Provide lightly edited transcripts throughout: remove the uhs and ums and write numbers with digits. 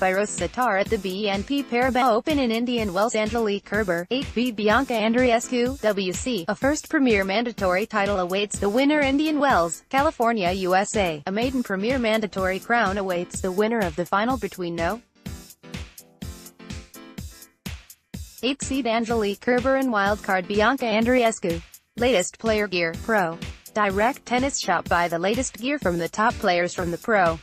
by Rose Sitar at the BNP Paribas Open in Indian Wells. Angelique Kerber, 8 beat Bianca Andreescu, WC. A first Premier Mandatory title awaits the winner. Indian Wells, California, USA. A maiden Premier Mandatory crown awaits the winner of the final between No. 8 seed Angelique Kerber and wildcard Bianca Andreescu. Latest player gear, Pro. Direct Tennis Shop. Buy the latest gear from the top players from the Pro.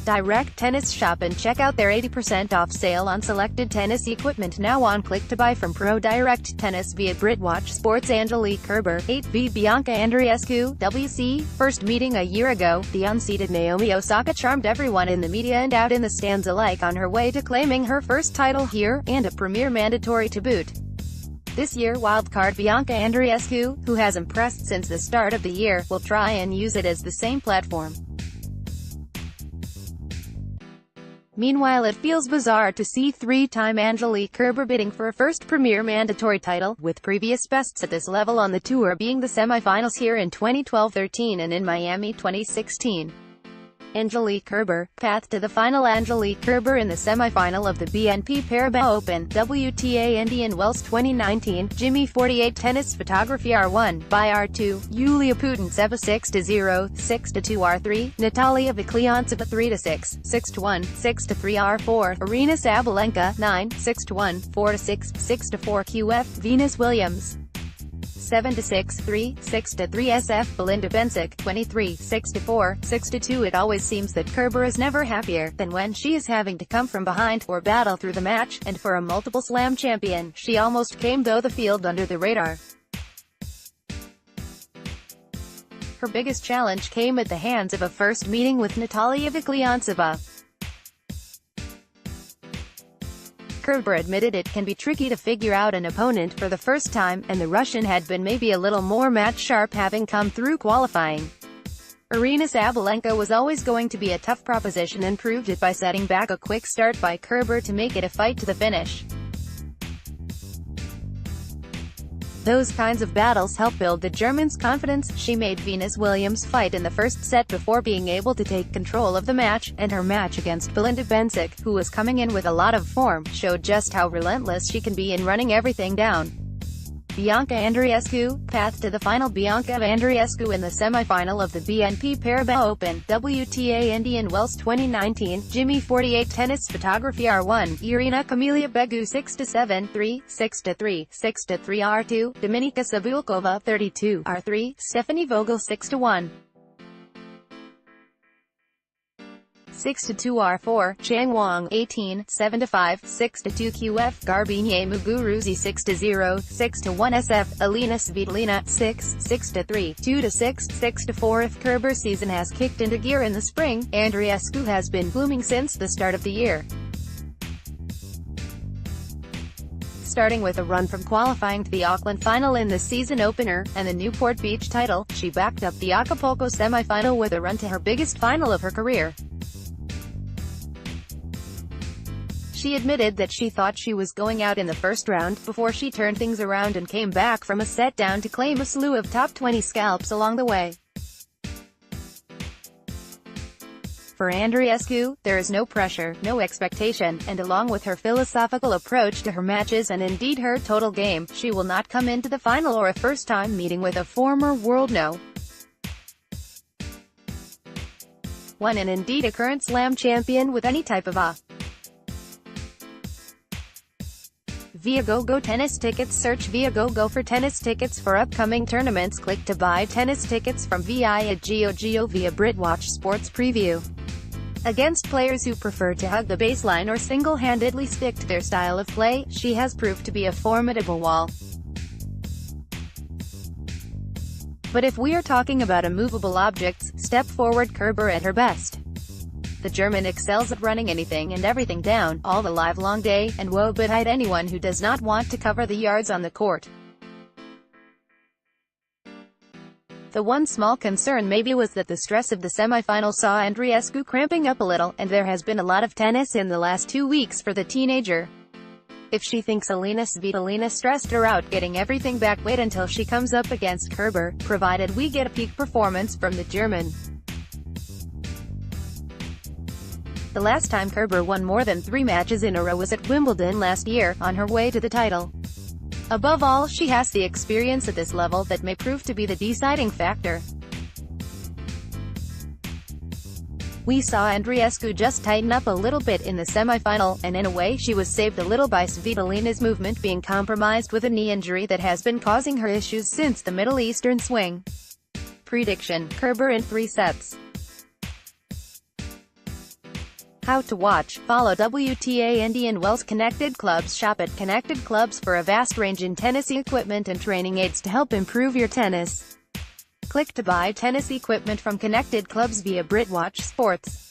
Direct Tennis Shop and check out their 80% off sale on selected tennis equipment now on. Click to buy from Pro Direct Tennis via BritWatch Sports. Angelique Kerber, 8 beat Bianca Andreescu, WC. First meeting a year ago, the unseeded Naomi Osaka charmed everyone in the media and out in the stands alike on her way to claiming her first title here, and a Premier Mandatory to boot. This year, wildcard Bianca Andreescu, who has impressed since the start of the year, will try and use it as the same platform. Meanwhile, it feels bizarre to see three-time Angelique Kerber bidding for a first Premier Mandatory title, with previous bests at this level on the tour being the semi-finals here in 2012-13 and in Miami 2016. Angelique Kerber, path to the final. Angelique Kerber in the semi-final of the BNP Paribas Open, WTA Indian Wells 2019, Jimmy 48 Tennis Photography R1, by R2, Yulia Putintseva 6-0, 6-2 R3, Natalia Vikliantseva 3-6, 6-1, 6-3 R4, Arina Sabalenka 9, 6-1, 4-6, 6-4 QF, Venus Williams 7-6, 3, 6-3 SF, Belinda Bencic 23, 6-4, 6-2. It always seems that Kerber is never happier than when she is having to come from behind or battle through the match, and for a multiple slam champion, she almost came though the field under the radar. Her biggest challenge came at the hands of a first meeting with Natalia Vikliantseva. Kerber admitted it can be tricky to figure out an opponent for the first time, and the Russian had been maybe a little more match-sharp having come through qualifying. Arina Sabalenka was always going to be a tough proposition and proved it by setting back a quick start by Kerber to make it a fight to the finish. Those kinds of battles help build the German's confidence. She made Venus Williams fight in the first set before being able to take control of the match, and her match against Belinda Bencic, who was coming in with a lot of form, showed just how relentless she can be in running everything down. Bianca Andreescu, path to the final. Bianca Andreescu in the semi-final of the BNP Paribas Open, WTA Indian Wells 2019, Jimmy 48 Tennis Photography R1, Irina Camelia Begu 6-7, 3, 6-3, 6-3 R2, Dominika Sabulkova 32, R3, Stephanie Vogel 6-1. 6-2 R4, Chang Wang 18, 7-5, 6-2 QF, Garbine Muguruza 6-0, 6-1 SF, Alina Svitolina 6, 6-3, 2-6, 6-4. If Kerber's season has kicked into gear in the spring, Andreescu has been blooming since the start of the year. Starting with a run from qualifying to the Auckland final in the season opener, and the Newport Beach title, she backed up the Acapulco semi-final with a run to her biggest final of her career. She admitted that she thought she was going out in the first round, before she turned things around and came back from a set down to claim a slew of top 20 scalps along the way. For Andreescu, there is no pressure, no expectation, and along with her philosophical approach to her matches and indeed her total game, she will not come into the final or a first-time meeting with a former world No. 1 and indeed a current slam champion with any type of a Viagogo tennis tickets. Search Viagogo for tennis tickets for upcoming tournaments. Click to buy tennis tickets from VI at GeoGeo via BritWatch Sports Preview. Against players who prefer to hug the baseline or single-handedly stick to their style of play, she has proved to be a formidable wall. But if we are talking about immovable objects, step forward Kerber at her best. The German excels at running anything and everything down, all the livelong day, and woe betide anyone who does not want to cover the yards on the court. The one small concern maybe was that the stress of the semi-final saw Andreescu cramping up a little, and there has been a lot of tennis in the last 2 weeks for the teenager. If she thinks Alina Svitolina stressed her out getting everything back, wait until she comes up against Kerber, provided we get a peak performance from the German. The last time Kerber won more than 3 matches in a row was at Wimbledon last year, on her way to the title. Above all, she has the experience at this level that may prove to be the deciding factor. We saw Andreescu just tighten up a little bit in the semi-final, and in a way she was saved a little by Svitolina's movement being compromised with a knee injury that has been causing her issues since the Middle Eastern swing. Prediction: Kerber in 3 sets. How to watch. Follow WTA Indian Wells Connected Clubs. Shop at Connected Clubs for a vast range in tennis equipment and training aids to help improve your tennis. Click to buy tennis equipment from Connected Clubs via BritWatch Sports.